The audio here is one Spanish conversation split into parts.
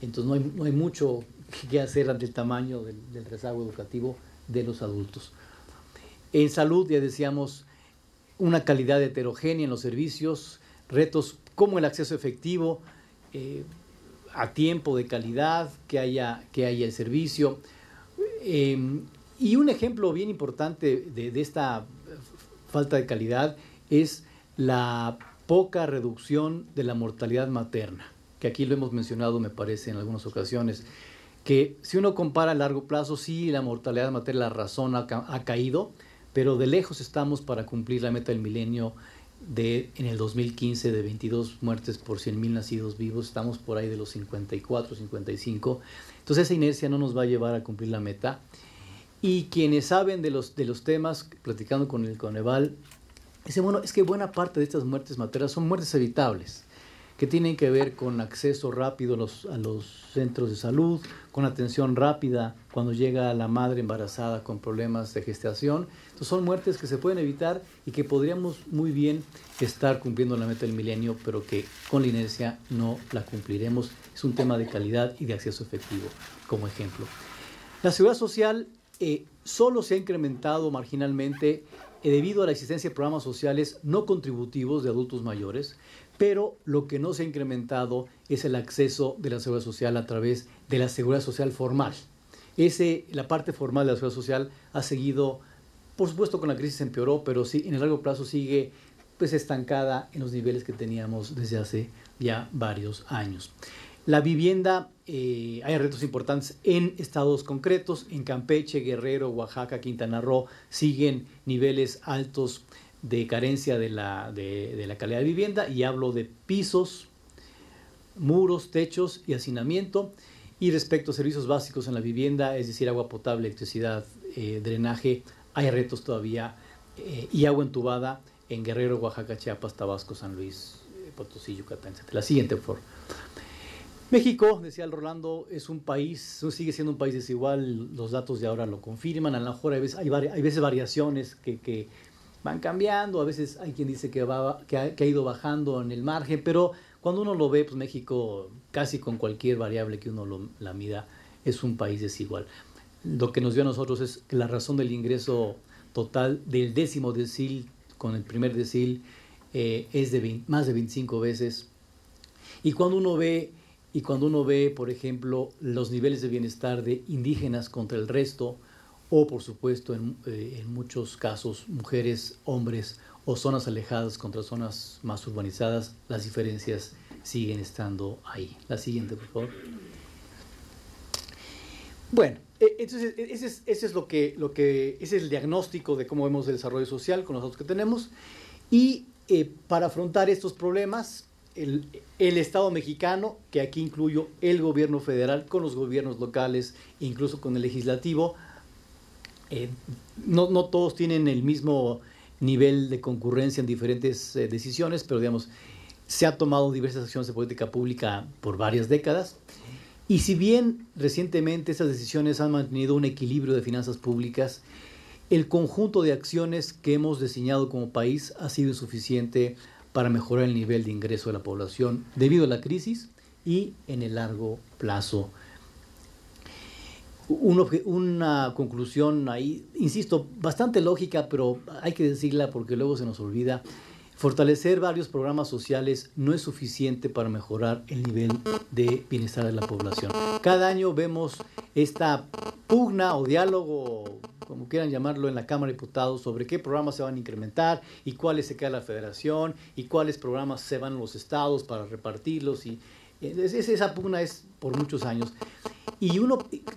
Entonces no hay mucho que hacer ante el tamaño del rezago educativo de los adultos. En salud, ya decíamos, una calidad heterogénea en los servicios, retos como el acceso efectivo a tiempo, de calidad, que haya el servicio. Y un ejemplo bien importante de esta falta de calidad es la poca reducción de la mortalidad materna, que aquí lo hemos mencionado, me parece, en algunas ocasiones, que si uno compara a largo plazo, sí, la mortalidad materna, la razón ha caído, pero de lejos estamos para cumplir la meta del milenio en el 2015 de 22 muertes por 100,000 nacidos vivos. Estamos por ahí de los 54, 55. Entonces esa inercia no nos va a llevar a cumplir la meta. Y quienes saben de los temas, platicando con el Coneval, dicen, bueno, es que buena parte de estas muertes maternas son muertes evitables, que tienen que ver con acceso rápido a los centros de salud, con atención rápida cuando llega la madre embarazada con problemas de gestación. Entonces son muertes que se pueden evitar y que podríamos muy bien estar cumpliendo la meta del milenio, pero que con la inercia no la cumpliremos. Es un tema de calidad y de acceso efectivo, como ejemplo. La seguridad social solo se ha incrementado marginalmente debido a la existencia de programas sociales no contributivos de adultos mayores, pero lo que no se ha incrementado es el acceso de la seguridad social a través de la seguridad social formal. La parte formal de la seguridad social ha seguido, por supuesto con la crisis empeoró, pero sí, en el largo plazo sigue pues estancada en los niveles que teníamos desde hace ya varios años. La vivienda, hay retos importantes en estados concretos. En Campeche, Guerrero, Oaxaca, Quintana Roo siguen niveles altos de carencia de la calidad de vivienda, y hablo de pisos, muros, techos y hacinamiento. Y respecto a servicios básicos en la vivienda, es decir, agua potable, electricidad, drenaje, hay retos todavía, y agua entubada en Guerrero, Oaxaca, Chiapas, Tabasco, San Luis, Potosí, Yucatán, etc. La siguiente, por favor. México, decía el Rolando, es un país, sigue siendo un país desigual. Los datos de ahora lo confirman. A lo mejor hay veces variaciones que van cambiando, a veces hay quien dice que ha ido bajando en el margen, pero cuando uno lo ve, pues México, casi con cualquier variable que uno la mida, es un país desigual. Lo que nos dio a nosotros es que la razón del ingreso total del 10º decil con el primer decil es de más de 25 veces. Y cuando uno ve, por ejemplo, los niveles de bienestar de indígenas contra el resto, o por supuesto en muchos casos mujeres, hombres o zonas alejadas contra zonas más urbanizadas, las diferencias siguen estando ahí. La siguiente, por favor. Bueno, entonces ese es el diagnóstico de cómo vemos el desarrollo social con los datos que tenemos. Y para afrontar estos problemas, el Estado mexicano, que aquí incluyo el gobierno federal con los gobiernos locales, incluso con el legislativo, no todos tienen el mismo nivel de concurrencia en diferentes decisiones, pero digamos, se ha tomado diversas acciones de política pública por varias décadas. Y si bien recientemente estas decisiones han mantenido un equilibrio de finanzas públicas, el conjunto de acciones que hemos diseñado como país ha sido insuficiente para mejorar el nivel de ingreso de la población debido a la crisis y en el largo plazo. Una conclusión ahí, insisto, bastante lógica, pero hay que decirla porque luego se nos olvida. Fortalecer varios programas sociales no es suficiente para mejorar el nivel de bienestar de la población. Cada año vemos esta pugna o diálogo, como quieran llamarlo, en la Cámara de Diputados sobre qué programas se van a incrementar y cuáles se queda la Federación y cuáles programas se van a los estados para repartirlos. Y esa pugna es por muchos años. Y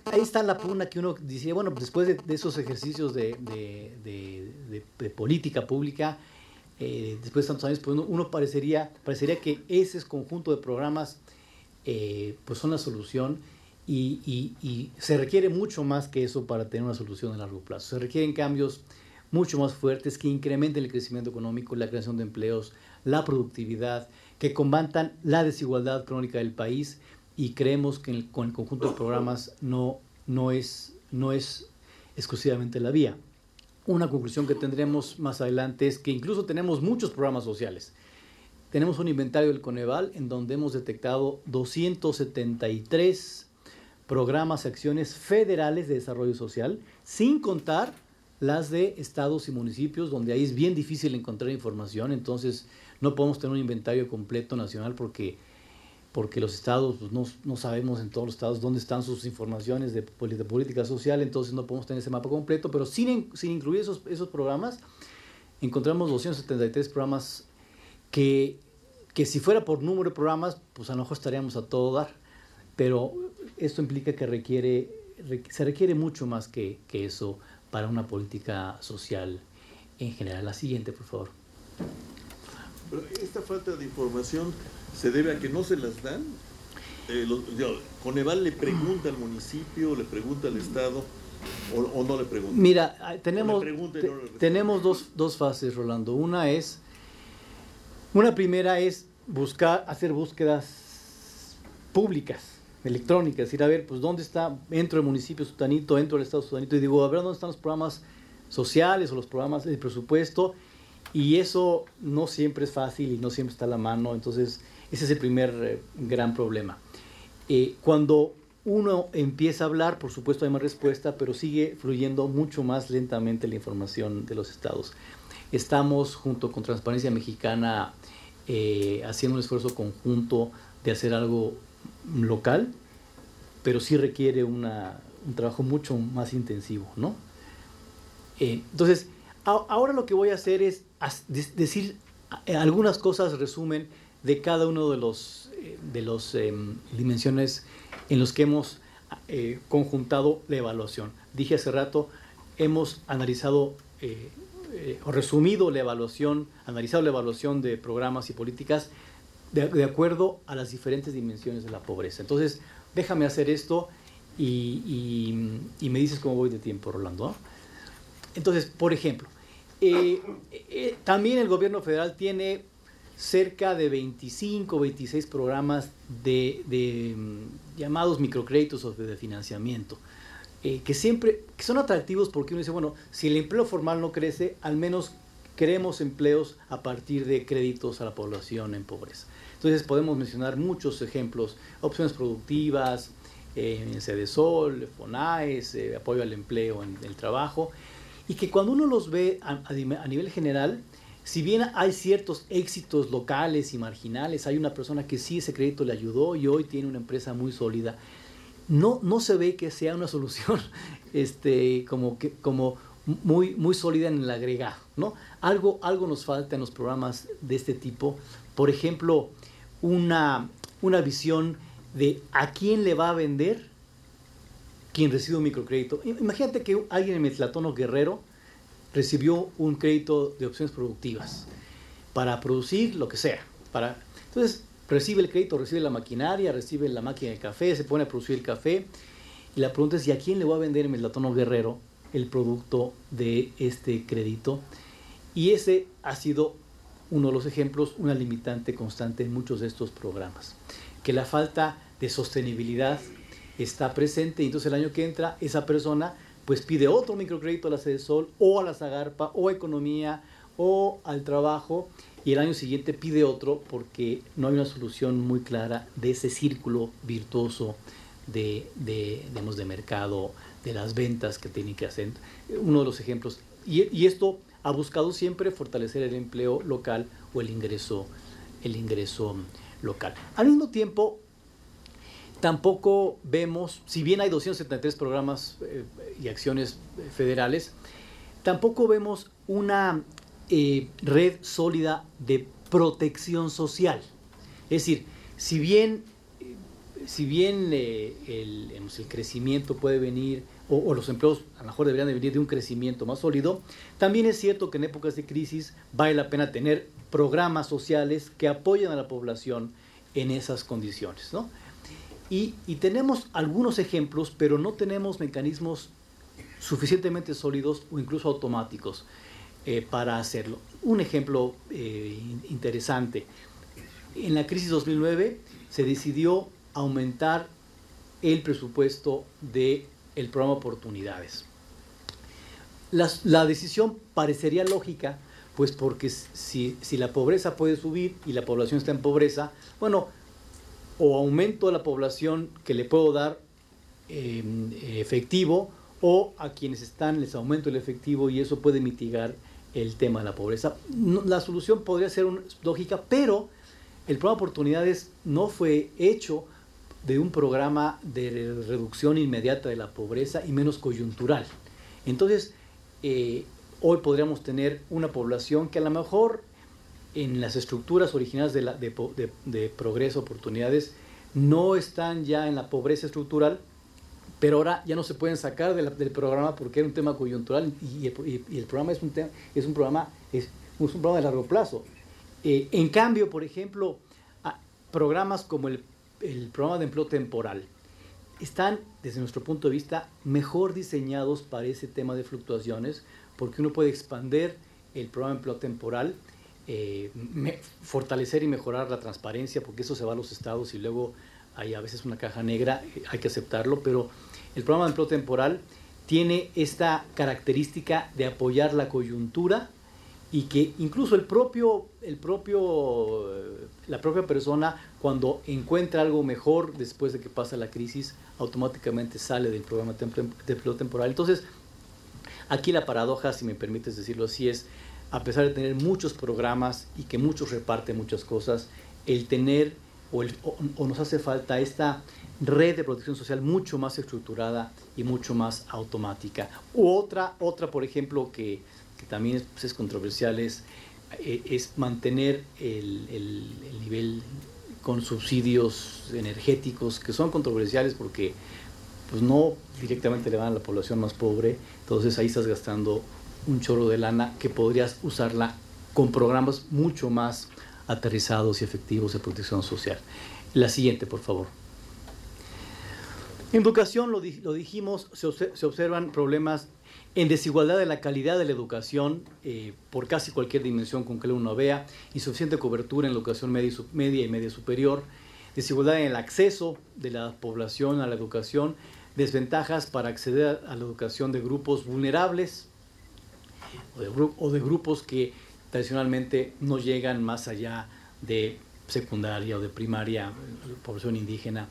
ahí está la pugna que uno dice, bueno, después de esos ejercicios de política pública, después de tantos años, pues uno parecería que ese conjunto de programas pues son la solución, y se requiere mucho más que eso para tener una solución a largo plazo. Se requieren cambios mucho más fuertes que incrementen el crecimiento económico, la creación de empleos, la productividad, que combatan la desigualdad crónica del país, y creemos que con el conjunto de programas no es exclusivamente la vía. Una conclusión que tendremos más adelante es que incluso tenemos muchos programas sociales, tenemos un inventario del Coneval en donde hemos detectado 273 programas y acciones federales de desarrollo social, sin contar las de estados y municipios, donde ahí es bien difícil encontrar información. Entonces no podemos tener un inventario completo nacional porque los estados, pues, no sabemos en todos los estados dónde están sus informaciones de política social, entonces no podemos tener ese mapa completo, pero sin incluir esos programas, encontramos 273 programas que si fuera por número de programas, pues a lo mejor estaríamos a todo dar, pero esto implica que se requiere mucho más que eso para una política social en general. La siguiente, por favor. Pero esta falta de información se debe a que no se las dan. Coneval le pregunta al municipio, le pregunta al estado, o no le pregunta. Mira, tenemos dos fases, Rolando. Una primera es hacer búsquedas públicas, electrónicas, decir, a ver, pues dónde está, entro del municipio sutanito, entro del estado sutanito, y digo, a ver dónde están los programas sociales o los programas de presupuesto, y eso no siempre es fácil y no siempre está a la mano. Entonces ese es el primer gran problema. Cuando uno empieza a hablar, por supuesto hay más respuesta, pero sigue fluyendo mucho más lentamente la información de los estados. Estamos junto con Transparencia Mexicana haciendo un esfuerzo conjunto de hacer algo local, pero sí requiere un trabajo mucho más intensivo, ¿no? Entonces, ahora lo que voy a hacer es decir algunas cosas, resumen, de cada uno de los dimensiones en los que hemos conjuntado la evaluación. Dije hace rato, hemos analizado o resumido la evaluación, analizado la evaluación de programas y políticas de acuerdo a las diferentes dimensiones de la pobreza. Entonces, déjame hacer esto y me dices cómo voy de tiempo, Rolando, ¿no? Entonces, por ejemplo, también el gobierno federal tiene cerca de 25, 26 programas de llamados microcréditos o de financiamiento, que son atractivos porque uno dice, bueno, si el empleo formal no crece, al menos queremos empleos a partir de créditos a la población en pobreza. Entonces podemos mencionar muchos ejemplos: opciones productivas, CDSOL, FONAES, apoyo al empleo en el trabajo, y que cuando uno los ve a nivel general, si bien hay ciertos éxitos locales y marginales, hay una persona que sí ese crédito le ayudó y hoy tiene una empresa muy sólida, no se ve que sea una solución como muy sólida en el agregado, ¿no? Algo nos falta en los programas de este tipo. Por ejemplo, una visión de a quién le va a vender quien recibe un microcrédito. Imagínate que alguien en Metlatono o Guerrero recibió un crédito de opciones productivas para producir lo que sea. Entonces recibe el crédito, recibe la maquinaria, recibe la máquina de café, se pone a producir el café, y la pregunta es, ¿y a quién le va a vender en Metlatono Guerrero el producto de este crédito? Y ese ha sido uno de los ejemplos, una limitante constante en muchos de estos programas, que la falta de sostenibilidad está presente, y entonces el año que entra esa persona pues pide otro microcrédito a la CDSOL o a la Zagarpa o a Economía o al Trabajo, y el año siguiente pide otro porque no hay una solución muy clara de ese círculo virtuoso de mercado, de las ventas que tienen que hacer. Uno de los ejemplos, y esto ha buscado siempre fortalecer el empleo local o el ingreso local. Al mismo tiempo, tampoco vemos, si bien hay 273 programas y acciones federales, tampoco vemos una red sólida de protección social. Es decir, si bien el crecimiento puede venir, o los empleos a lo mejor deberían de venir de un crecimiento más sólido, también es cierto que en épocas de crisis vale la pena tener programas sociales que apoyen a la población en esas condiciones, ¿no? Y tenemos algunos ejemplos, pero no tenemos mecanismos suficientemente sólidos o incluso automáticos para hacerlo. Un ejemplo interesante: en la crisis 2009 se decidió aumentar el presupuesto del programa Oportunidades. La decisión parecería lógica Pues porque si la pobreza puede subir y la población está en pobreza, bueno, o aumento a la población que le puedo dar efectivo, o a quienes están les aumento el efectivo y eso puede mitigar el tema de la pobreza. La solución podría ser lógica, pero el programa de oportunidades no fue hecho de un programa de reducción inmediata de la pobreza y menos coyuntural. Entonces, hoy podríamos tener una población que a lo mejor en las estructuras originales de progreso, oportunidades, no están ya en la pobreza estructural, pero ahora ya no se pueden sacar del programa porque era un tema coyuntural y el programa es un programa de largo plazo. En cambio, por ejemplo, programas como el programa de empleo temporal están, desde nuestro punto de vista, mejor diseñados para ese tema de fluctuaciones, porque uno puede expandir el programa de empleo temporal, fortalecer y mejorar la transparencia, porque eso se va a los estados y luego hay a veces una caja negra, hay que aceptarlo, pero el programa de empleo temporal tiene esta característica de apoyar la coyuntura y que incluso la propia persona, cuando encuentra algo mejor después de que pasa la crisis, automáticamente sale del programa de empleo temporal. Entonces, aquí la paradoja, si me permites decirlo así, es, a pesar de tener muchos programas y que muchos reparten muchas cosas, el tener o nos hace falta esta red de protección social mucho más estructurada y mucho más automática. Otra por ejemplo, que también es controversial, es mantener el nivel con subsidios energéticos, que son controversiales porque pues no directamente le van a la población más pobre. Entonces ahí estás gastando un chorro de lana que podrías usarla con programas mucho más aterrizados y efectivos de protección social. La siguiente, por favor. En educación, lo dijimos, se observan problemas en desigualdad de la calidad de la educación por casi cualquier dimensión con que uno vea, insuficiente cobertura en la educación media y media superior, desigualdad en el acceso de la población a la educación, desventajas para acceder a la educación de grupos vulnerables o de grupos que tradicionalmente no llegan más allá de secundaria o de primaria, población indígena,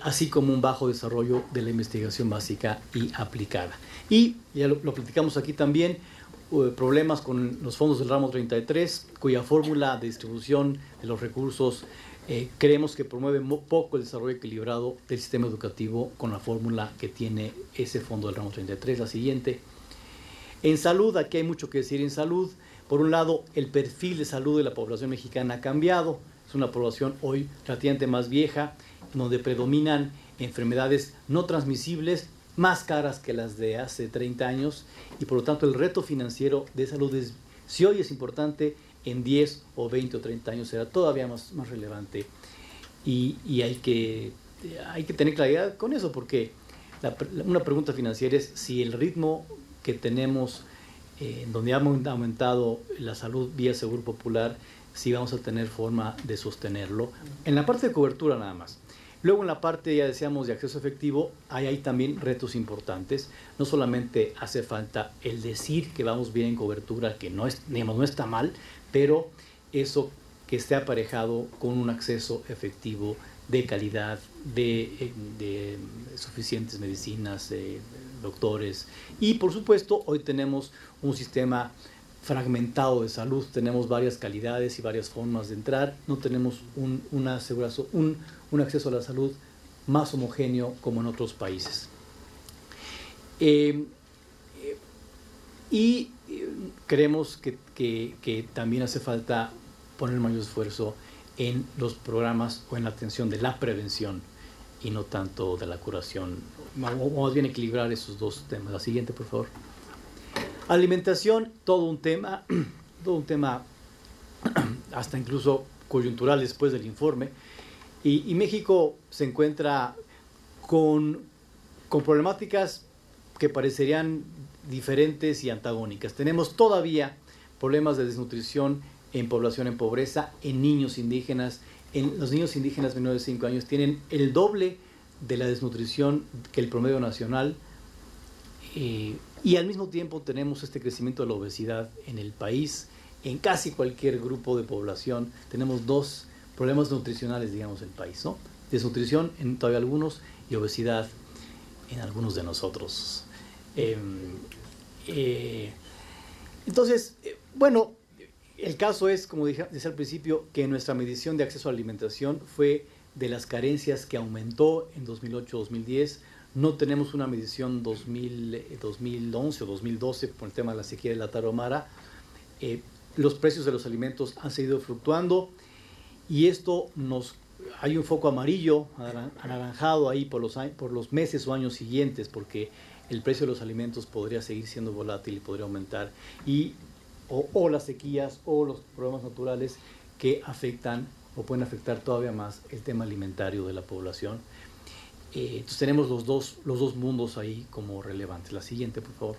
así como un bajo desarrollo de la investigación básica y aplicada. Y ya lo platicamos aquí también, problemas con los fondos del ramo 33, cuya fórmula de distribución de los recursos creemos que promueve poco el desarrollo equilibrado del sistema educativo con la fórmula que tiene ese fondo del ramo 33. La siguiente. En salud, aquí hay mucho que decir en salud. Por un lado, el perfil de salud de la población mexicana ha cambiado. Es una población hoy relativamente más vieja, donde predominan enfermedades no transmisibles, más caras que las de hace 30 años, y por lo tanto el reto financiero de salud, si hoy es importante, en 10 o 20 o 30 años será todavía más relevante. Y hay que tener claridad con eso, porque una pregunta financiera es si el ritmo que tenemos, donde ha aumentado la salud vía Seguro Popular, si vamos a tener forma de sostenerlo. En la parte de cobertura nada más. Luego en la parte, ya decíamos, de acceso efectivo, hay también retos importantes. No solamente hace falta el decir que vamos bien en cobertura, que no está mal, pero eso que esté aparejado con un acceso efectivo de calidad, de suficientes medicinas, doctores. Y por supuesto, hoy tenemos un sistema fragmentado de salud, tenemos varias calidades y varias formas de entrar, no tenemos un acceso a la salud más homogéneo como en otros países. Y creemos que también hace falta poner mayor esfuerzo en los programas o en la atención de la prevención y no tanto de la curación, o más bien equilibrar esos dos temas. La siguiente, por favor. Alimentación, todo un tema hasta incluso coyuntural después del informe, y México se encuentra con problemáticas que parecerían diferentes y antagónicas. Tenemos todavía problemas de desnutrición en población en pobreza, en niños indígenas. Los niños indígenas menores de 5 años tienen el doble de la desnutrición que el promedio nacional, y al mismo tiempo tenemos este crecimiento de la obesidad en el país, en casi cualquier grupo de población tenemos dos problemas nutricionales, digamos, en el país, ¿no? Desnutrición en todavía algunos y obesidad en algunos de nosotros. Entonces, bueno, el caso es, como dije al principio, que nuestra medición de acceso a la alimentación fue de las carencias que aumentó en 2008-2010. No tenemos una medición 2011 o 2012 por el tema de la sequía de la Tarahumara. Los precios de los alimentos han seguido fluctuando y esto hay un foco amarillo, anaranjado ahí por los meses o años siguientes, porque el precio de los alimentos podría seguir siendo volátil y podría aumentar, o las sequías o los problemas naturales que afectan o pueden afectar todavía más el tema alimentario de la población. Entonces tenemos los dos mundos ahí como relevantes. La siguiente, por favor.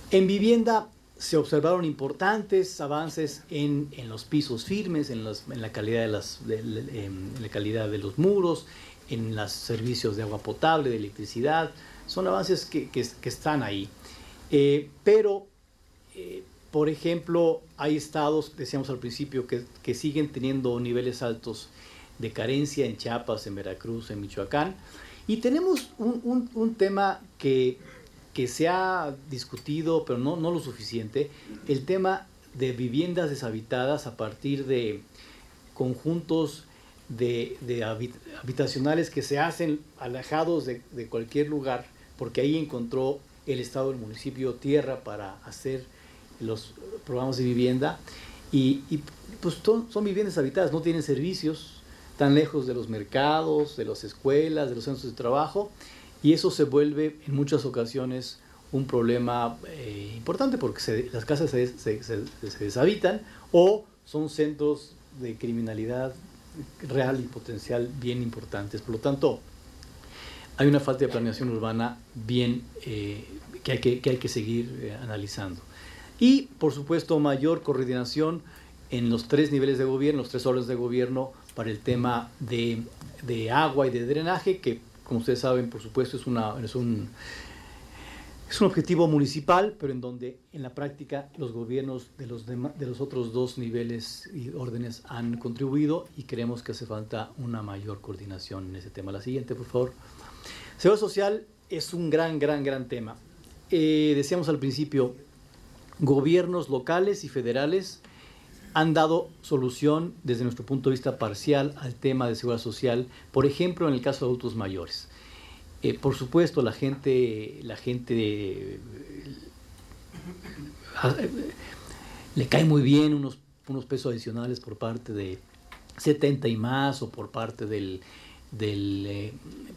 En vivienda se observaron importantes avances en los pisos firmes, en la calidad de los muros, en los servicios de agua potable, de electricidad. Son avances que están ahí. Pero, por ejemplo, hay estados, decíamos al principio, que siguen teniendo niveles altos de carencia en Chiapas, en Veracruz, en Michoacán. Y tenemos un tema que se ha discutido, pero no lo suficiente, el tema de viviendas deshabitadas a partir de conjuntos habitacionales que se hacen alejados de cualquier lugar, porque ahí encontró el Estado, el municipio, tierra para hacer los programas de vivienda, y pues son viviendas habitadas, no tienen servicios, tan lejos de los mercados, de las escuelas, de los centros de trabajo, y eso se vuelve en muchas ocasiones un problema importante porque las casas se deshabitan o son centros de criminalidad real y potencial bien importantes. Por lo tanto, hay una falta de planeación urbana bien que hay que seguir analizando. Y, por supuesto, mayor coordinación en los tres niveles de gobierno, los tres órdenes de gobierno para el tema de agua y de drenaje, que, como ustedes saben, por supuesto, es un objetivo municipal, pero en donde en la práctica los gobiernos de los otros dos niveles y órdenes han contribuido, y creemos que hace falta una mayor coordinación en ese tema. La siguiente, por favor. Seguridad social es un gran tema. Decíamos al principio, gobiernos locales y federales han dado solución desde nuestro punto de vista parcial al tema de seguridad social, por ejemplo, en el caso de adultos mayores. Por supuesto, la gente le cae muy bien unos pesos adicionales por parte de 70 y más, o por parte del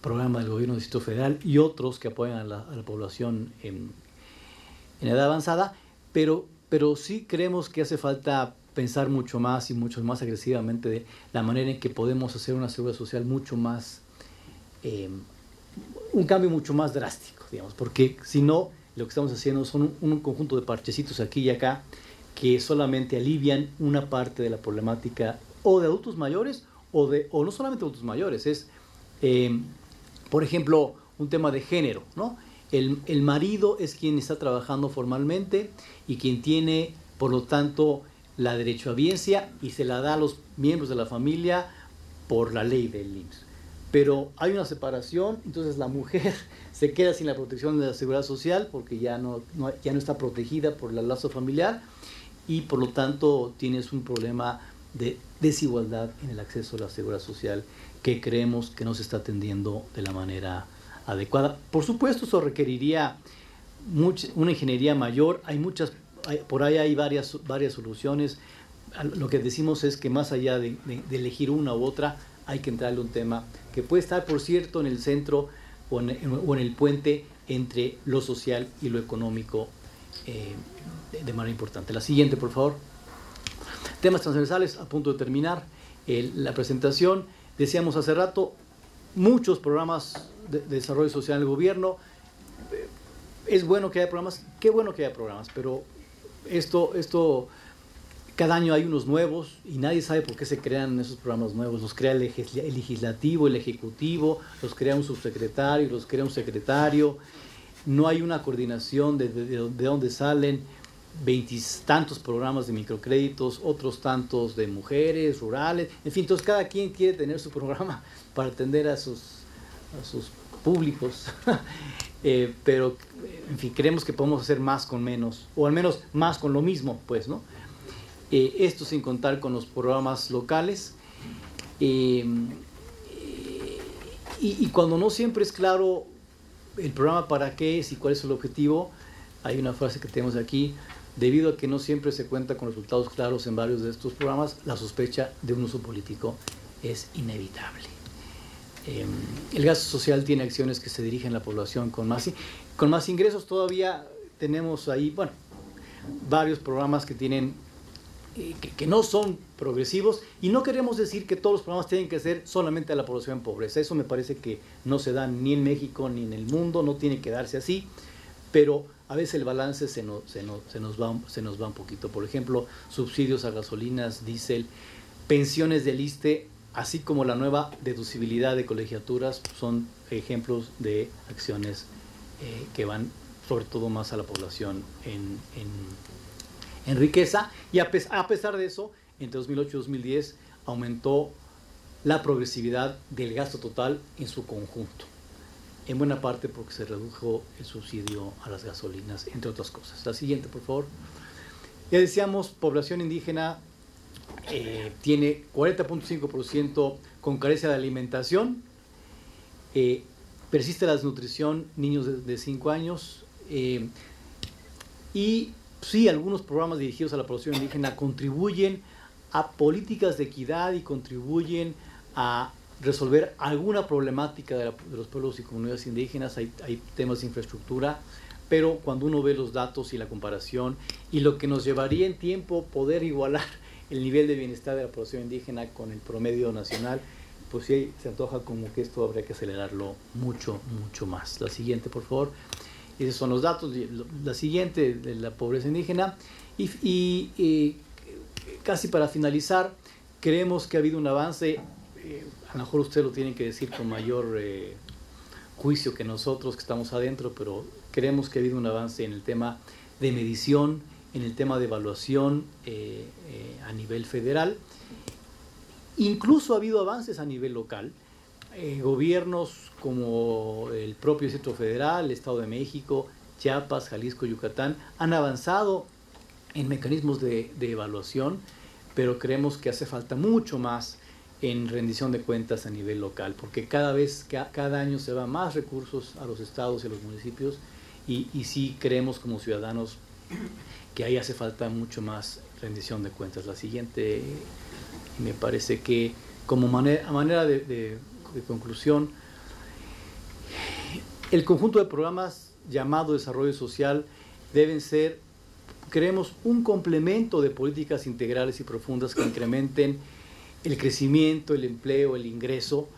programa del gobierno del Distrito Federal y otros que apoyan a la población en edad avanzada, pero sí creemos que hace falta pensar mucho más y mucho más agresivamente de la manera en que podemos hacer una seguridad social mucho más, un cambio mucho más drástico, digamos, porque si no, lo que estamos haciendo son un conjunto de parchecitos aquí y acá que solamente alivian una parte de la problemática o de adultos mayores o no solamente adultos mayores, es, por ejemplo, un tema de género, ¿no? El marido es quien está trabajando formalmente y quien tiene, por lo tanto, la derechohabiencia y se la da a los miembros de la familia por la ley del IMSS. Pero hay una separación, entonces la mujer se queda sin la protección de la seguridad social porque ya no está protegida por el lazo familiar, y por lo tanto tienes un problema de desigualdad en el acceso a la seguridad social que creemos que no se está atendiendo de la manera adecuada. Por supuesto, eso requeriría una ingeniería mayor. Por ahí hay varias soluciones. Lo que decimos es que más allá de elegir una u otra, hay que entrarle un tema que puede estar, por cierto, en el centro o en el puente entre lo social y lo económico de manera importante. La siguiente, por favor. Temas transversales, a punto de terminar la presentación. Decíamos hace rato, muchos programas de desarrollo social en el gobierno. Es bueno que haya programas, qué bueno que haya programas, pero esto cada año hay unos nuevos y nadie sabe por qué se crean esos programas nuevos. Los crea el legislativo, el ejecutivo, los crea un subsecretario, los crea un secretario. No hay una coordinación de dónde salen. veintitantos programas de microcréditos, otros tantos de mujeres, rurales, en fin, entonces cada quien quiere tener su programa para atender a sus públicos, pero en fin, creemos que podemos hacer más con menos, o al menos más con lo mismo, pues, ¿no? Esto sin contar con los programas locales, y cuando no siempre es claro el programa para qué es y cuál es el objetivo, hay una frase que tenemos aquí: debido a que no siempre se cuenta con resultados claros en varios de estos programas, la sospecha de un uso político es inevitable. El gasto social tiene acciones que se dirigen a la población con más ingresos. Todavía tenemos ahí, bueno, varios programas que tienen que no son progresivos, y no queremos decir que todos los programas tienen que ser solamente a la población en pobreza. Eso me parece que no se da ni en México ni en el mundo, no tiene que darse así, pero a veces el balance se nos va un poquito. Por ejemplo, subsidios a gasolinas, diésel, pensiones del ISSSTE, así como la nueva deducibilidad de colegiaturas, son ejemplos de acciones que van sobre todo más a la población en riqueza. Y a pesar de eso, entre 2008 y 2010 aumentó la progresividad del gasto total en su conjunto, en buena parte porque se redujo el subsidio a las gasolinas, entre otras cosas. La siguiente, por favor. Ya decíamos, población indígena tiene 40.5% con carencia de alimentación, persiste la desnutrición, niños de 5 años, y sí, algunos programas dirigidos a la población indígena contribuyen a políticas de equidad y contribuyen a resolver alguna problemática de los pueblos y comunidades indígenas. Hay temas de infraestructura, pero cuando uno ve los datos y la comparación y lo que nos llevaría en tiempo poder igualar el nivel de bienestar de la población indígena con el promedio nacional, pues sí se antoja como que esto habría que acelerarlo mucho más. La siguiente, por favor. Esos son los datos. La siguiente, de la pobreza indígena. Y casi para finalizar, creemos que ha habido un avance. A lo mejor ustedes lo tienen que decir con mayor juicio que nosotros que estamos adentro, pero creemos que ha habido un avance en el tema de medición, en el tema de evaluación a nivel federal. Incluso ha habido avances a nivel local. Gobiernos como el propio Distrito Federal, el Estado de México, Chiapas, Jalisco, Yucatán, han avanzado en mecanismos de evaluación, pero creemos que hace falta mucho más en rendición de cuentas a nivel local, porque cada año se van más recursos a los estados y a los municipios, y sí creemos como ciudadanos que ahí hace falta mucho más rendición de cuentas. La siguiente, me parece que como manera de conclusión, el conjunto de programas llamado desarrollo social deben ser, creemos, un complemento de políticas integrales y profundas que incrementen el crecimiento, el empleo, el ingreso,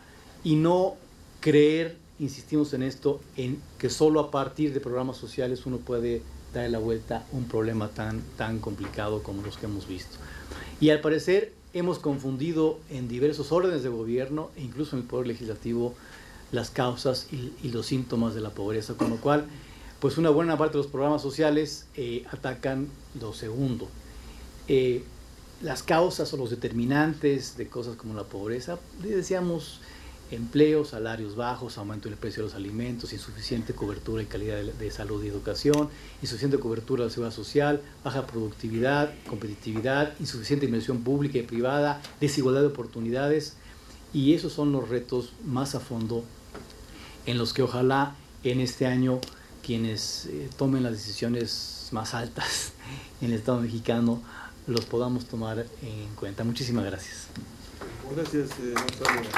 y no creer, insistimos en esto, en que solo a partir de programas sociales uno puede darle la vuelta a un problema tan complicado como los que hemos visto. Y al parecer hemos confundido en diversos órdenes de gobierno e incluso en el Poder Legislativo las causas y los síntomas de la pobreza, con lo cual pues una buena parte de los programas sociales atacan lo segundo. Las causas o los determinantes de cosas como la pobreza, decíamos, empleo, salarios bajos, aumento del precio de los alimentos, insuficiente cobertura y calidad de salud y educación, insuficiente cobertura de la seguridad social, baja productividad, competitividad, insuficiente inversión pública y privada, desigualdad de oportunidades, y esos son los retos más a fondo en los que ojalá en este año quienes tomen las decisiones más altas en el Estado mexicano los podamos tomar en cuenta. Muchísimas gracias. Gracias, Gonzalo.